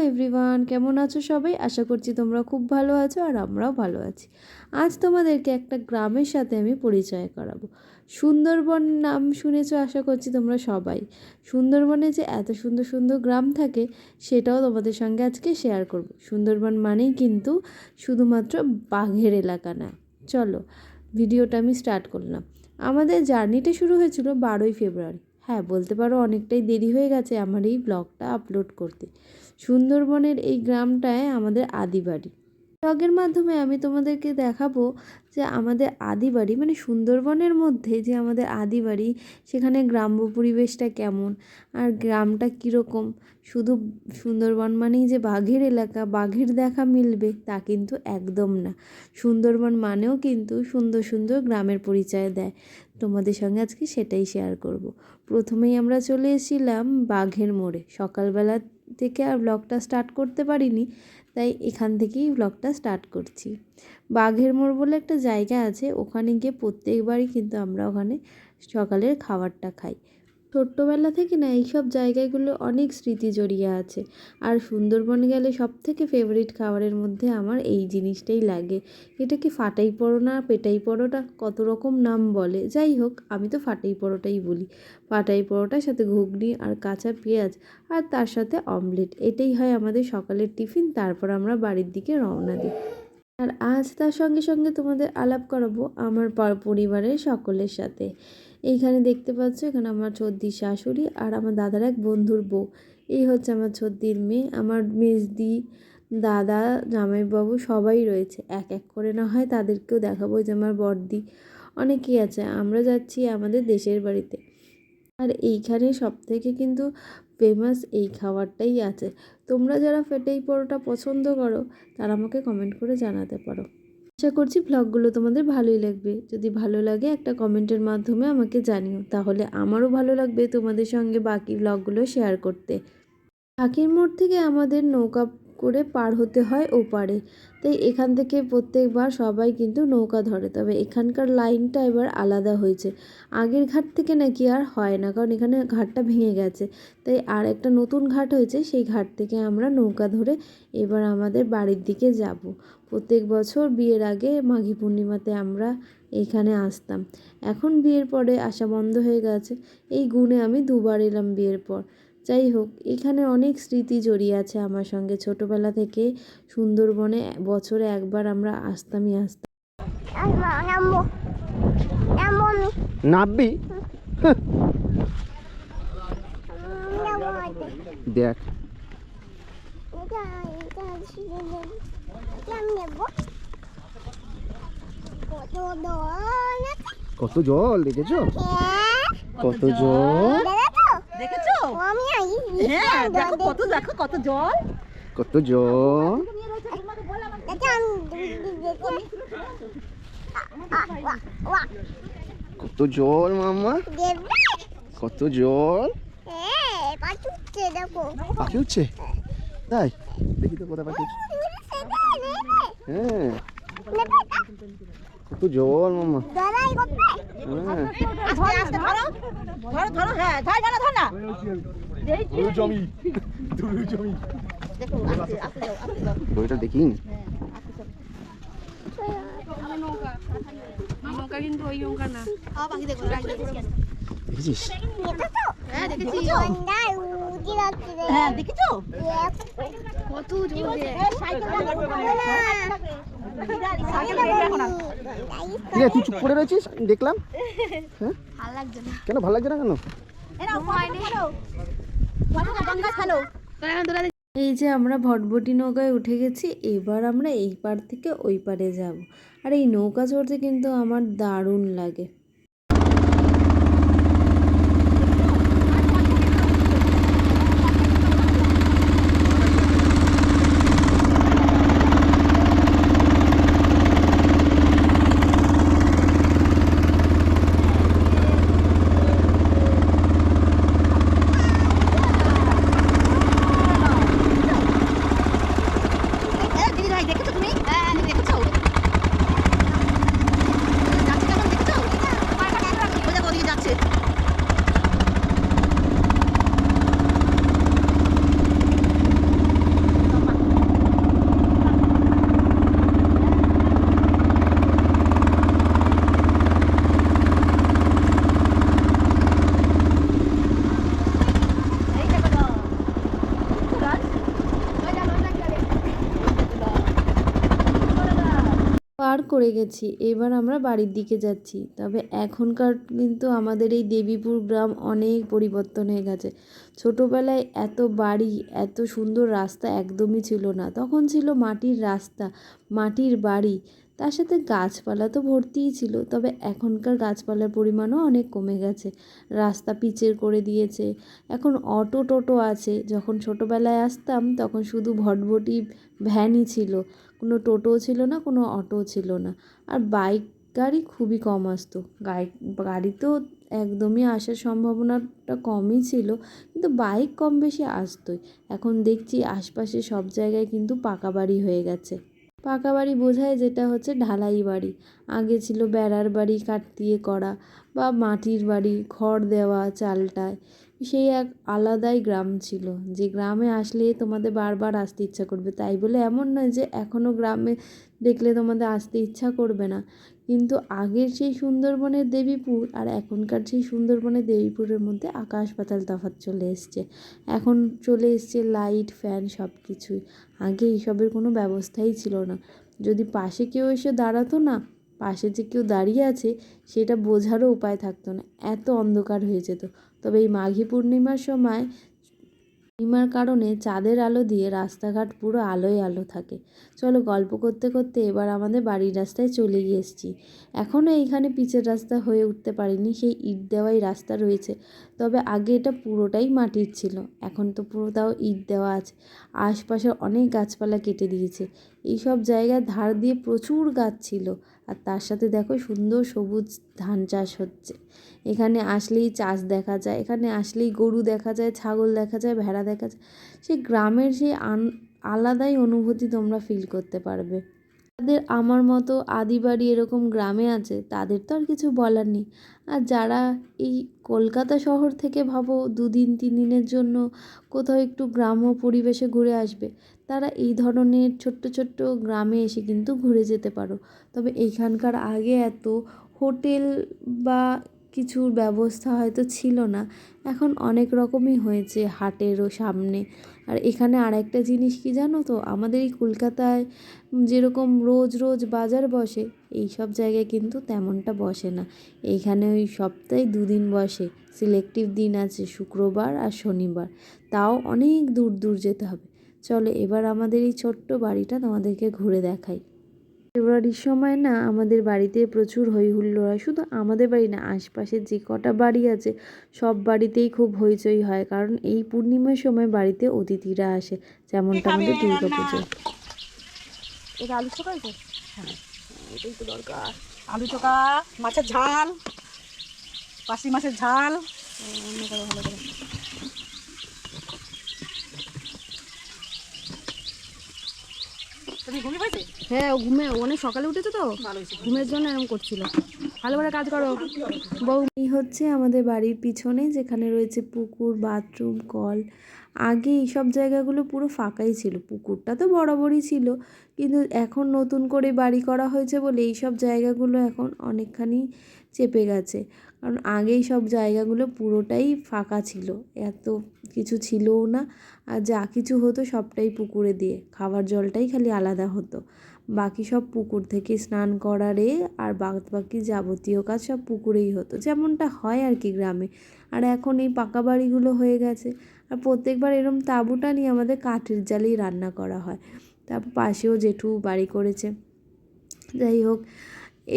Everyone, কেমন আছো সবাই? আশা করছি তোমরা খুব ভালো আছো আর আমরাও ভালো আছি। আজ তোমাদেরকে একটা গ্রামের সাথে আমি পরিচয় করাবো। সুন্দরবন নাম শুনেছো আশা করছি তোমরা সবাই। সুন্দরবনে যে এত সুন্দর সুন্দর গ্রাম থাকে সেটাও তোমাদের সঙ্গে আজকে শেয়ার করব। সুন্দরবন মানেই কিন্তু শুধুমাত্র বাঘের এলাকা না। চলো ভিডিওটা আমি স্টার্ট করলাম। আমাদের জার্নিটা শুরু হয়েছিল 12ই ফেব্রুয়ারি। হ্যাঁ, বলতে পারো অনেকটাই দেরি হয়ে গেছে আমার এই ব্লগটা আপলোড করতে। সুন্দরবনের এই গ্রামটায় আমাদের আদি বাড়ি। ব্লগের মাধ্যমে আমি তোমাদেরকে দেখাবো যে আমাদের আদি বাড়ি মানে সুন্দরবনের মধ্যে যে আমাদের আদি বাড়ি, সেখানে গ্রাম্য পরিবেশটা কেমন আর গ্রামটা কীরকম। শুধু সুন্দরবন মানেই যে বাঘের এলাকা, বাঘের দেখা মিলবে তা কিন্তু একদম না। সুন্দরবন মানেও কিন্তু সুন্দর সুন্দর গ্রামের পরিচয় দেয়। তোমাদের সঙ্গে আজকে সেটাই শেয়ার করব। প্রথমেই আমরা চলে এসেছিলাম বাঘের মোড়ে। সকালবেলা থেকে আর ব্লগটা স্টার্ট করতে পারিনি, তাই এখান থেকেই ব্লগটা স্টার্ট করছি। বাঘের মোড় বলে একটা জায়গা আছে, ওখানে গিয়ে প্রত্যেকবারই কিন্তু আমরা ওখানে সকালের খাবারটা খাই। ছোট্টবেলা থেকে না এইসব জায়গাগুলো অনেক স্মৃতি জড়িয়ে আছে। আর সুন্দরবন গেলে সব থেকে ফেভারিট খাবারের মধ্যে আমার এই জিনিসটাই লাগে। এটা কি ফাটাই পরোটা, পেটাই পরোটা, কত রকম নাম বলে, যাই হোক আমি তো ফাটাই পরোটাই বলি। ফাটাই পরোটার সাথে ঘুগনি আর কাঁচা পেঁয়াজ আর তার সাথে অমলেট, এটাই হয় আমাদের সকালের টিফিন। তারপর আমরা বাড়ির দিকে রওনা দিই। আর আজ তার সঙ্গে সঙ্গে তোমাদের আলাপ করাবো আমার পরিবারের সকলের সাথে। এইখানে দেখতে পাচ্ছ, এখানে আমার ছোদ্দির শাশুড়ি আর আমার দাদার এক বন্ধুর বউ। এই হচ্ছে আমার ছোদ্দির মেয়ে, আমার মেজদি, দাদা, জামাইবাবু সবাই রয়েছে। এক এক করে না হয় তাদেরকেও দেখাবো, যে আমার বড়দি, অনেকেই আছে। আমরা যাচ্ছি আমাদের দেশের বাড়িতে। আর এইখানে সবথেকে কিন্তু ফেমাস এই খাবারটাই আছে। তোমরা যারা পেটাই পরোটা পছন্দ করো তারা আমাকে কমেন্ট করে জানাতে পারো। আশা করছি ব্লগগুলো তোমাদের ভালোই লাগবে। যদি ভালো লাগে একটা কমেন্টের মাধ্যমে আমাকে জানিও, তাহলে আমারও ভালো লাগবে তোমাদের সঙ্গে বাকি ব্লগগুলো শেয়ার করতে। পাখির মোড় থেকে আমাদের নৌকা করে পার হতে হয় ওপারে, তাই এখান থেকে প্রত্যেকবার সবাই কিন্তু নৌকা ধরে। তবে এখানকার লাইনটা এবার আলাদা হয়েছে। আগের ঘাট থেকে নাকি আর হয় না, কারণ এখানে ঘাটটা ভেঙে গেছে। তাই আর একটা নতুন ঘাট হয়েছে, সেই ঘাট থেকে আমরা নৌকা ধরে এবার আমাদের বাড়ির দিকে যাব। প্রত্যেক বছর বিয়ের আগে মাঘী পূর্ণিমাতে আমরা এখানে আসতাম। এখন বিয়ের পরে আসা বন্ধ হয়ে গেছে। এই গুণে আমি দুবার এলাম বিয়ের পর। যাই হোক, এখানে অনেক স্মৃতি জড়িয়ে আছে আমার সঙ্গে। ছোটোবেলা থেকে সুন্দরবনে বছরে একবার আমরা আসতামই আসতাম। নাববি দেখ, কত জল দেখেছো? কত জল দেখেছো? হ্যাঁ, দেখো কত, দেখো কত জল, কত জল। কত জল মামা, কত জল। পাখি উঠছে, তাই দেখি তো কোথায় পাখি উঠছে। হ্যাঁ, কত জল মামা। বইটা দেখি দেখেছিস? তুই চুপ করে রয়েছিস, দেখলাম। হ্যাঁ, কেন ভালো লাগছে না? কেন? এই যে আমরা ভটভটি নৌকায় উঠে গেছি, এবার আমরা এই পার থেকে ওই পারে যাব। আর এই নৌকা চড়তে কিন্তু আমার দারুণ লাগে। দেখেছো তুমি? হ্যাঁ, দেখেছো? পার করে গেছি, এবার আমরা বাড়ির দিকে যাচ্ছি। তবে এখনকার কিন্তু আমাদের এই দেবীপুর গ্রাম অনেক পরিবর্তন হয়ে গেছে। ছোটোবেলায় এত বাড়ি, এত সুন্দর রাস্তা একদমই ছিল না। তখন ছিল মাটির রাস্তা, মাটির বাড়ি, তার সাথে গাছপালা তো ভর্তিই ছিল। তবে এখনকার গাছপালার পরিমাণও অনেক কমে গেছে, রাস্তা পিচের করে দিয়েছে। এখন অটো টোটো আছে, যখন ছোটোবেলায় আসতাম তখন শুধু ভটভটি ভ্যানই ছিল, কোনো টোটোও ছিল না, কোনো অটোও ছিল না। আর বাইক গাড়ি খুবই কম আসতো, গাড়ি তো একদমই আসার সম্ভাবনাটা কমই ছিল, কিন্তু বাইক কম বেশি আসতোই। এখন দেখছি আশপাশে সব জায়গায় কিন্তু পাকা বাড়ি হয়ে গেছে। পাকা বাড়ি বোঝায় যেটা হচ্ছে ঢালাই বাড়ি। আগে ছিল বেড়ার বাড়ি কাঠ দিয়ে করা, বা মাটির বাড়ি খড় দেওয়া চালটায়। সেই এক আলাদাই গ্রাম ছিল, যে গ্রামে আসলে তোমাদের বারবার আসতে ইচ্ছা করবে। তাই বলে এমন নয় যে এখনও গ্রামে দেখলে তোমাদের আসতে ইচ্ছা করবে না, কিন্তু আগের সেই সুন্দরবনের দেবীপুর আর এখনকার সেই সুন্দরবনের দেবীপুরের মধ্যে আকাশ পাতাল তফাৎ চলে এসছে। এখন চলে এসছে লাইট, ফ্যান, সব কিছুই। আগে এইসবের কোনো ব্যবস্থাই ছিল না। যদি পাশে কেউ এসে দাঁড়াতো না, পাশে যে কেউ দাঁড়িয়ে আছে সেটা বোঝারও উপায় থাকতো না, এত অন্ধকার হয়ে যেত। তবে এই মাঘী পূর্ণিমার সময়, পূর্ণিমার কারণে চাঁদের আলো দিয়ে রাস্তাঘাট পুরো আলোয় আলো থাকে। চলো, গল্প করতে করতে এবার আমাদের বাড়ির রাস্তায় চলে গিয়েছি। এখনও এইখানে পিচের রাস্তা হয়ে উঠতে পারিনি, সেই ইট দেওয়াই রাস্তা রয়েছে। তবে আগে এটা পুরোটাই মাটির ছিল, এখন তো পুরো তাও ইট দেওয়া আছে। আশপাশে অনেক গাছপালা কেটে দিয়েছে। এইসব জায়গার ধার দিয়ে প্রচুর গাছ ছিল, আর তার সাথে দেখো সুন্দর সবুজ ধান চাষ হচ্ছে। এখানে আসলেই চাষ দেখা যায়, এখানে আসলেই গরু দেখা যায়, ছাগল দেখা যায়, ভেড়া দেখা যায়। সেই গ্রামের সেই আলাদাই অনুভূতি তোমরা ফিল করতে পারবে। যাদের আমার মতো আদি বাড়ি এরকম গ্রামে আছে তাদের তো আর কিছু বলার নেই। আর যারা এই কলকাতা শহর থেকে ভাবো 2 দিন 3 দিনের জন্য কোথাও একটু গ্রাম্য পরিবেশে ঘুরে আসবে, তারা এই ধরনের ছোট্ট ছোট্ট গ্রামে এসে কিন্তু ঘুরে যেতে পারো। তবে এইখানকার আগে এত হোটেল বা কিছুর ব্যবস্থা হয়তো ছিল না, এখন অনেক রকমই হয়েছে হাটেরও সামনে। আর এখানে আরেকটা জিনিস কি জানো তো, আমাদের এই কলকাতায় যেরকম রোজ রোজ বাজার বসে, এই সব জায়গায় কিন্তু তেমনটা বসে না। এইখানে ওই সপ্তাহে 2 দিন বসে, সিলেক্টিভ দিন আছে শুক্রবার আর শনিবার, তাও অনেক দূর দূর যেতে হবে। চলো এবার আমাদের এই ছোট্ট বাড়িটা তোমাদেরকে ঘুরে দেখাই। ফেব্রুয়ারির সময় না আমাদের বাড়িতে প্রচুর হই হুল্লোড় হয়। শুধু আমাদের বাড়ি না, আশপাশের যে কটা বাড়ি আছে সব বাড়িতেই খুব হইচই হয়, কারণ এই পূর্ণিমার সময় বাড়িতে অতিথিরা আসে, যেমনটা আমাদের দুর্গা পুজো। এটা আলু চোখা আছে? হ্যাঁ, এটাই তো দরকার। আলু চোখা, মাছের ঝাল, পাশি মাছের ঝাল। অন্য করে ভালো করে। তুমি ঘুমিয়ে পাইছে? হ্যাঁ, ও ঘুমে অনেক সকালে উঠেছে তো, ভালো হয়েছে। ঘুমের জন্য এরকম করছিল। ভালো করে কাজ করো বউ। এই হচ্ছে আমাদের বাড়ির পিছনে, যেখানে রয়েছে পুকুর, বাথরুম, কল। আগে এইসব জায়গাগুলো পুরো ফাঁকাই ছিল, পুকুরটা তো বরাবরই ছিল, কিন্তু এখন নতুন করে বাড়ি করা হয়েছে বলে এইসব জায়গাগুলো এখন অনেকখানি চেপে গেছে। কারণ আগেই সব জায়গাগুলো পুরোটাই ফাঁকা ছিল, এত কিছু ছিলও না। আর যা কিছু হতো সবটাই পুকুরে দিয়ে, খাবার জলটাই খালি আলাদা হতো। বাকি সব পুকুর থেকে স্নান করারে আর বাকি যাবতীয় কাজ সব পুকুরেই হতো, যেমনটা হয় আর কি গ্রামে। আর এখন এই পাকা বাড়িগুলো হয়ে গেছে, আর প্রত্যেকবার এরম তাঁবুটা নিয়ে আমাদের কাঠের জালেই রান্না করা হয়। তারপর পাশেও জেঠু বাড়ি করেছে। যাই হোক,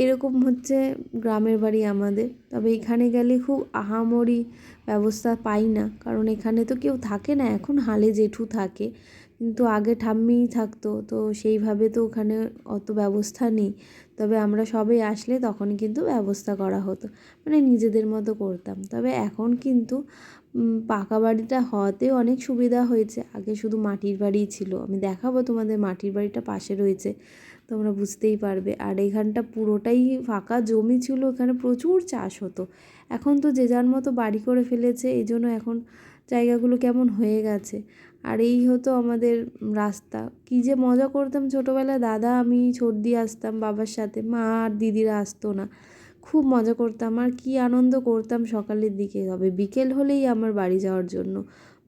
এরকম হচ্ছে গ্রামের বাড়ি আমাদের। তবে এখানে গেলে খুব আহামরি ব্যবস্থা পাই না, কারণ এখানে তো কেউ থাকে না, এখন হালে জেঠু থাকে, কিন্তু আগে ঠাম্মিই থাকতো, তো সেইভাবে তো ওখানে অত ব্যবস্থা নেই। তবে আমরা সবাই আসলে তখনই কিন্তু ব্যবস্থা করা হতো, মানে নিজেদের মতো করতাম। তবে এখন কিন্তু পাকা বাড়িটা হওয়াতেও অনেক সুবিধা হয়েছে। আগে শুধু মাটির বাড়িই ছিল, আমি দেখাবো তোমাদের, মাটির বাড়িটা পাশে রয়েছে, তোমরা বুঝতেই পারবে। আর এইখানটা পুরোটাই ফাঁকা জমি ছিল, এখানে প্রচুর চাষ হতো। এখন তো যে যার মতো বাড়ি করে ফেলেছে, এই জন্য এখন জায়গাগুলো কেমন হয়ে গেছে। আর এই হতো আমাদের রাস্তা। কী যে মজা করতাম ছোটোবেলায়, দাদা আমি ছোট দিয়ে আসতাম বাবার সাথে, মা আর দিদিরা আসতো না। খুব মজা করতাম আর কী আনন্দ করতাম সকালের দিকে। তবে বিকেল হলেই আমার বাড়ি যাওয়ার জন্য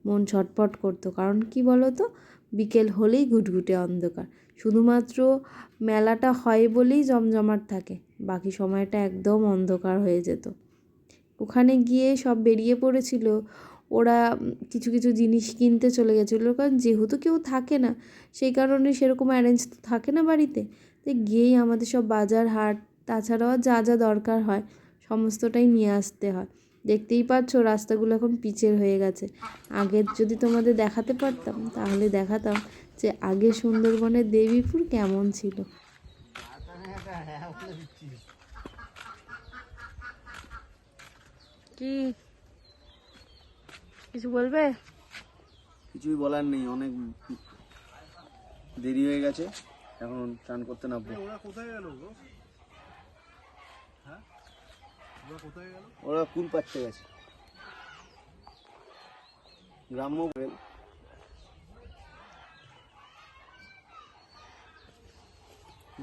মন ছটফট করতো। কারণ কি বলো তো, বিকেল হলেই ঘুটঘুটে অন্ধকার। শুধুমাত্র মেলাটা হয় বলেই জমজমাট থাকে, বাকি সময়টা একদম অন্ধকার হয়ে যেত। ওখানে গিয়ে সব বেরিয়ে পড়েছিল, ওরা কিছু কিছু জিনিস কিনতে চলে গেছিলো, কারণ যেহেতু কেউ থাকে না সেই কারণে সেরকম অ্যারেঞ্জ তো থাকে না বাড়িতে। তো গিয়েই আমাদের সব বাজার হাট, তাছাড়াও যা যা দরকার হয় সমস্তটাই নিয়ে আসতে হয়। দেখতেই পাচ্ছ রাস্তাগুলো এখন পিচের হয়ে গেছে। আগে যদি তোমাদের দেখাতে পারতাম তাহলে দেখাতাম যে আগে সুন্দরবনের দেবীপুর কেমন ছিল। কি কিছু বলবে? কিছুই বলার নেই, অনেক দেরি হয়ে গেছে, এখন চান করতে নামবো। ওরা কুল পাচ্ছে গেছে, গ্রাম্য বেল।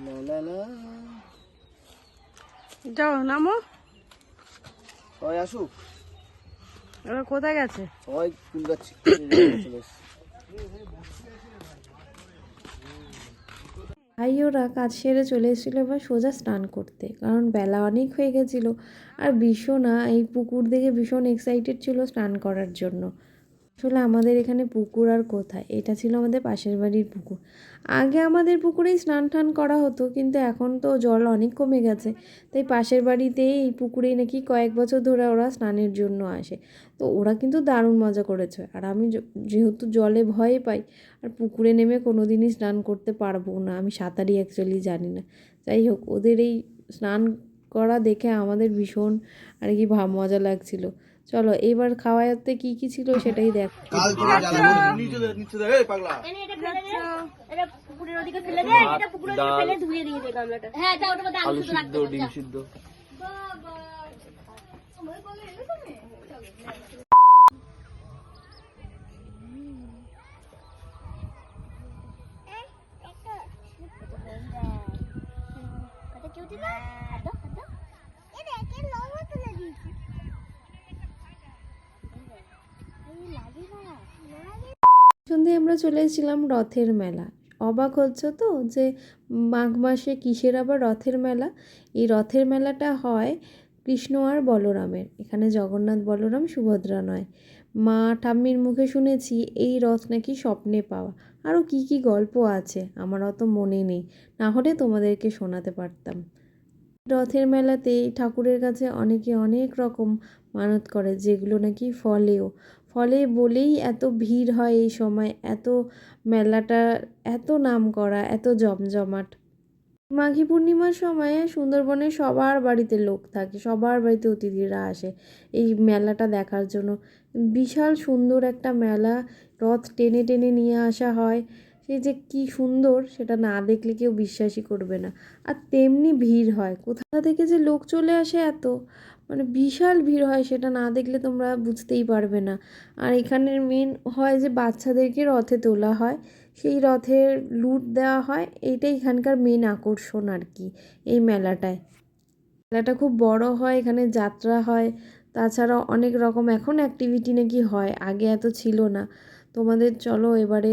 লা লা লা। যাও নামো। সবাই আসুক, এবার কোথায় গেছে? সবাই কুল পাচ্ছে চলে এসছে। ভাই ওরা কাজ সেরে চলে এসেছিলো এবার সোজা স্নান করতে, কারণ বেলা অনেক হয়ে গেছিলো। আর ভীষণা এই পুকুর দেখে ভীষণ এক্সাইটেড ছিল স্নান করার জন্য। আসলে আমাদের এখানে পুকুর আর কোথায়, এটা ছিল আমাদের পাশের বাড়ির পুকুর। আগে আমাদের পুকুরেই স্নান টান করা হতো, কিন্তু এখন তো জল অনেক কমে গেছে, তাই পাশের বাড়িতেই এই পুকুরেই নাকি কয়েক বছর ধরে ওরা স্নানের জন্য আসে। তো ওরা কিন্তু দারুণ মজা করেছে। আর আমি যেহেতু জলে ভয় পাই, আর পুকুরে নেমে কোনো দিনই স্নান করতে পারবো না, আমি সাঁতারই অ্যাকচুয়ালি জানি না। যাই হোক, ওদের এই স্নান করা দেখে আমাদের ভীষণ আর কি মজা লাগছিল। চলো এবার খাওয়াতে কি কি ছিল সেটাই দেখ। আলু সিদ্ধ, ডিম সিদ্ধ। সন্ধ্যে আমরা চলে এসেছিলাম রথের মেলা। অবাক হচ্ছে তো যে মাঘ মাসে কিসের আবার রথের মেলা? এই রথের মেলাটা হয় কৃষ্ণ আর বলরামের। এখানে জগন্নাথ বলরাম সুভদ্রা নয়। মা ঠাম্মির মুখে শুনেছি এই রথ নাকি স্বপ্নে পাওয়া। আরও কি কি গল্প আছে আমার অত মনে নেই, না হলে তোমাদেরকে শোনাতে পারতাম। রথের মেলাতে ঠাকুরের কাছে অনেকে অনেক রকম মানত করে, যেগুলো নাকি ফলে বলেই এত ভিড় হয় এই সময়, এত মেলাটা এত নাম করা, এত জমজমাট। মাঘী পূর্ণিমার সময়ে সুন্দরবনে সবার বাড়িতে লোক থাকে, সবার বাড়িতে অতিথিরা আসে এই মেলাটা দেখার জন্য। বিশাল সুন্দর একটা মেলা, রথ টেনে টেনে নিয়ে আসা হয়। সে যে কি সুন্দর সেটা না দেখলে কেউ বিশ্বাসই করবে না। আর তেমনি ভিড় হয়, কোথা থেকে যে লোক চলে আসে এত, মানে বিশাল ভিড় হয়, সেটা না দেখলে তোমরা বুঝতেই পারবে না। আর এখানের মেন হয় যে বাচ্চাদেরকে রথে তোলা হয়, সেই রথের লুট দেওয়া হয়, এইটাই এখানকার মেন আকর্ষণ আর কি এই মেলাটায়। মেলাটা খুব বড় হয়, এখানে যাত্রা হয়, তাছাড়াও অনেক রকম এখন অ্যাক্টিভিটি নাকি হয়, আগে এত ছিল না। তোমাদের চলো এবারে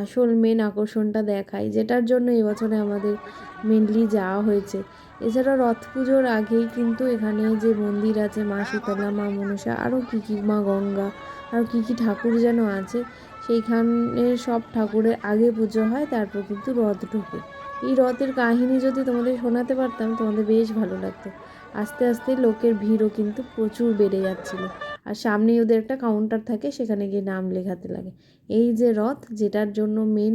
আসল মেন আকর্ষণটা দেখাই, যেটার জন্য এবছরে আমাদের মেনলি যাওয়া হয়েছে। এছাড়া রথ পুজোর আগেই কিন্তু এখানে যে মন্দির আছে, মা শীতলা, মা মনসা, আরও কী কী, মা গঙ্গা, আর কী কী ঠাকুর যেন আছে, সেইখানের সব ঠাকুরের আগে পুজো হয়, তারপর কিন্তু রথ ঢোকে। এই রথের কাহিনী যদি তোমাদের শোনাতে পারতাম তোমাদের বেশ ভালো লাগতো। আস্তে আস্তে লোকের ভিড়ও কিন্তু প্রচুর বেড়ে যাচ্ছিল। আর সামনেই ওদের একটা কাউন্টার থাকে, সেখানে গিয়ে নাম লেখাতে লাগে। এই যে রথ, যেটার জন্য মেন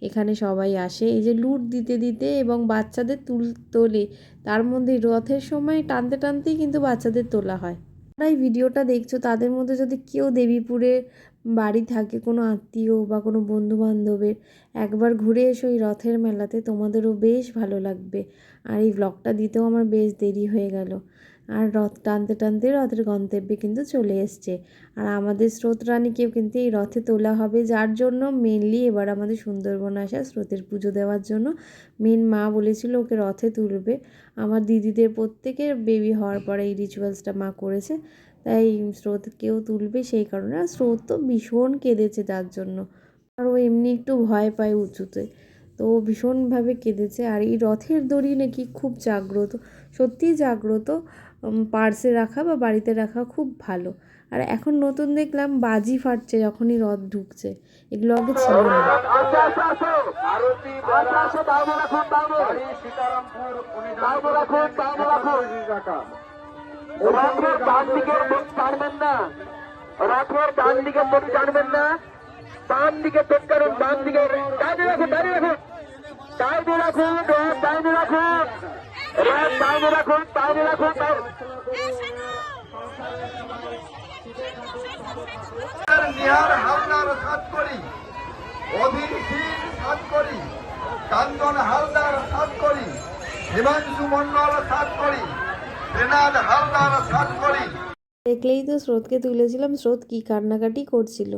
এখানে সবাই আসে, এই যে লুট দিতে দিতে এবং বাচ্চাদের তোলে, তার মধ্যে রথের সময় টানতে টানতেই কিন্তু বাচ্চাদের তোলা হয়। যারা এই ভিডিওটা দেখছো তাদের মধ্যে যদি কেউ দেবীপুরে বাড়ি থাকে, কোনো আত্মীয় বা কোনো বন্ধু বান্ধবের, একবার ঘুরে এসো এই রথের মেলাতে, তোমাদেরও বেশ ভালো লাগবে। আর এই ব্লগটা দিতেও আমার বেশ দেরি হয়ে গেল। আর রথ টানতে টানতে রথের গন্তব্যে কিন্তু চলে এসছে। আর আমাদের স্রোতরানীকেও কিন্তু এই রথে তোলা হবে, যার জন্য মেনলি এবার আমাদের সুন্দরবন আসা, স্রোতের পুজো দেওয়ার জন্য মেন মা বলেছিল ওকে রথে তুলবে। আমার দিদিদের প্রত্যেকের বেবি হওয়ার পরে এই রিচুয়ালসটা মা করেছে, তাই স্রোতকেও তুলবে সেই কারণে। আর স্রোত তো ভীষণ কেঁদেছে যার জন্য, আর ও এমনি একটু ভয় পায় উঁচুতে, তো ও ভীষণভাবে কেঁদেছে। আর এই রথের দড়ি নাকি খুব জাগ্রত, সত্যিই জাগ্রত, পার্সে রাখা বা বাড়িতে রাখা খুব ভালো। আর এখন নতুন দেখলাম বাজি ফাটছে যখনই রথ ঢুকছে, এগুলো আগে ছিল না। রথের ডান দিকের মুখ টানবেন না, রথের ডান দিকের মুখ টানবেন না, ডান দিকে পেট কারণ ডান দিকে ডাইনে রাখুন, ডাইনে রাখুন, ডাইনে রাখুন, রথ ডাইনে রাখুন, রথ ডাইনে রাখুন, ডাইনে রাখুন। নিহার হালদার সাত করি, অধীর সিং সাত করি, কাঞ্চন হালদার সাত করি, হিমাংশু মন্ডল সাত করি, রেনাদ হালদার সাত করি। দেখলেই তো স্রোতকে তুলেছিলাম, স্রোত কী কান্নাকাটি করছিল।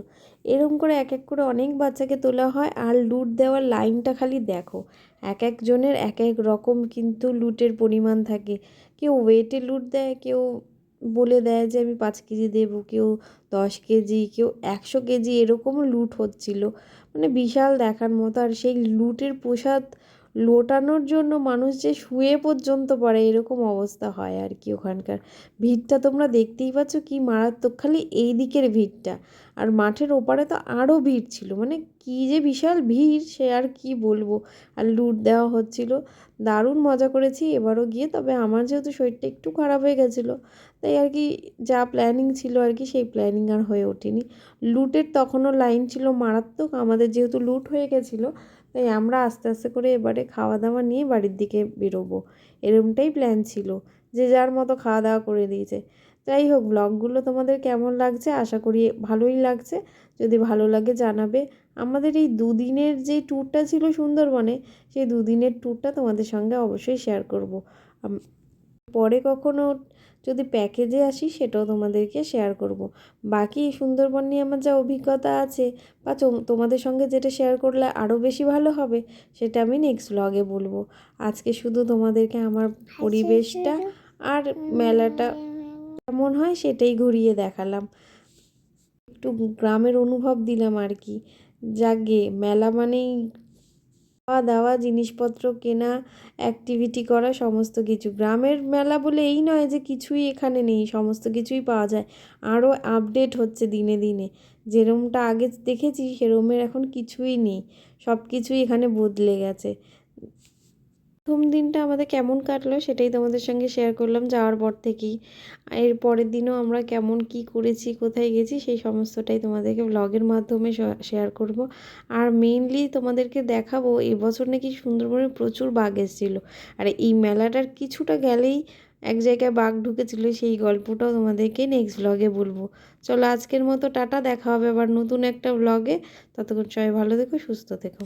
এরকম করে এক এক করে অনেক বাচ্চাকে তোলা হয়। আর লুট দেওয়ার লাইনটা খালি দেখো, এক একজনের এক এক রকম কিন্তু লুটের পরিমাণ থাকে। কেউ ওয়েটে লুট দেয়, কেউ বলে দেয় যে আমি 5 কেজি দেবো, কেউ 10 কেজি, কেউ 100 কেজি, এরকমও লুট হচ্ছিল। মানে বিশাল দেখার মতো। আর সেই লুটের প্রসাদ লোটানোর জন্য মানুষ যে শুয়ে পর্যন্ত পড়ে, এরকম অবস্থা হয় আর কি ওখানকার। ভিড়টা তোমরা দেখতেই পাচ্ছ কি মারাত্মক, খালি এই দিকের ভিড়টা। আর মাঠের ওপারে তো আরও ভিড় ছিল, মানে কি যে বিশাল ভিড় সে আর কি বলবো। আর লুট দেওয়া হচ্ছিল, দারুণ মজা করেছি এবারও গিয়ে। তবে আমার যেহেতু শরীরটা একটু খারাপ হয়ে গেছিলো, তাই আর কি যা প্ল্যানিং ছিল আর কি সেই প্ল্যানিং আর হয়ে ওঠেনি। লুটের তখনও লাইন ছিল মারাত্মক, আমাদের যেহেতু লুট হয়ে গেছিলো তাই আমরা আস্তে আস্তে করে এবারে খাওয়া দাওয়া নিয়ে বাড়ির দিকে বেরোবো, এরমটাই প্ল্যান ছিল। যে যার মতো খাওয়া দাওয়া করে দিয়েছে। যাই হোক, ব্লগগুলো তোমাদের কেমন লাগছে, আশা করি ভালোই লাগছে। যদি ভালো লাগে জানাবে। আমাদের এই দুদিনের যে ট্যুরটা ছিল সুন্দরবনে, সেই দুদিনের ট্যুরটা তোমাদের সঙ্গে অবশ্যই শেয়ার করব। পরে কখনো যদি প্যাকেজে আসি সেটাও তোমাদেরকে শেয়ার করব। বাকি সুন্দরবন নিয়ে আমার যা অভিজ্ঞতা আছে বা তোমাদের সঙ্গে যেটা শেয়ার করলে আরও বেশি ভালো হবে, সেটা আমি নেক্সট ব্লগে বলবো। আজকে শুধু তোমাদেরকে আমার পরিবেশটা আর মেলাটা কেমন হয় সেটাই ঘুরিয়ে দেখালাম, একটু গ্রামের অনুভব দিলাম আর কি। যাকগে, মেলা মানেই খাওয়া দাওয়া, জিনিসপত্র কেনা, অ্যাক্টিভিটি করা, সমস্ত কিছু। গ্রামের মেলা বলে এই নয় যে কিছুই এখানে নেই, সমস্ত কিছুই পাওয়া যায়। আরও আপডেট হচ্ছে দিনে দিনে, যেরমটা আগে দেখেছি সেরমের এখন কিছুই নেই, সব কিছুই এখানে বদলে গেছে। প্রথম দিনটা আমাদের কেমন কাটলো সেটাই তোমাদের সঙ্গে শেয়ার করলাম যাওয়ার পর থেকেই। এর পরের দিনও আমরা কেমন কি করেছি, কোথায় গেছি, সেই সমস্তটাই তোমাদেরকে ব্লগের মাধ্যমে শেয়ার করব। আর মেইনলি তোমাদেরকে দেখাবো এবছর নাকি সুন্দরবনে প্রচুর বাঘ এসেছিলো। আর এই মেলাটার কিছুটা গেলেই এক জায়গায় বাঘ ঢুকেছিল, সেই গল্পটাও তোমাদেরকে নেক্সট ব্লগে বলবো। চলো আজকের মতো টাটা, দেখা হবে আবার নতুন একটা ব্লগে। ততক্ষণ সবাই ভালো থেকো, সুস্থ থেকো।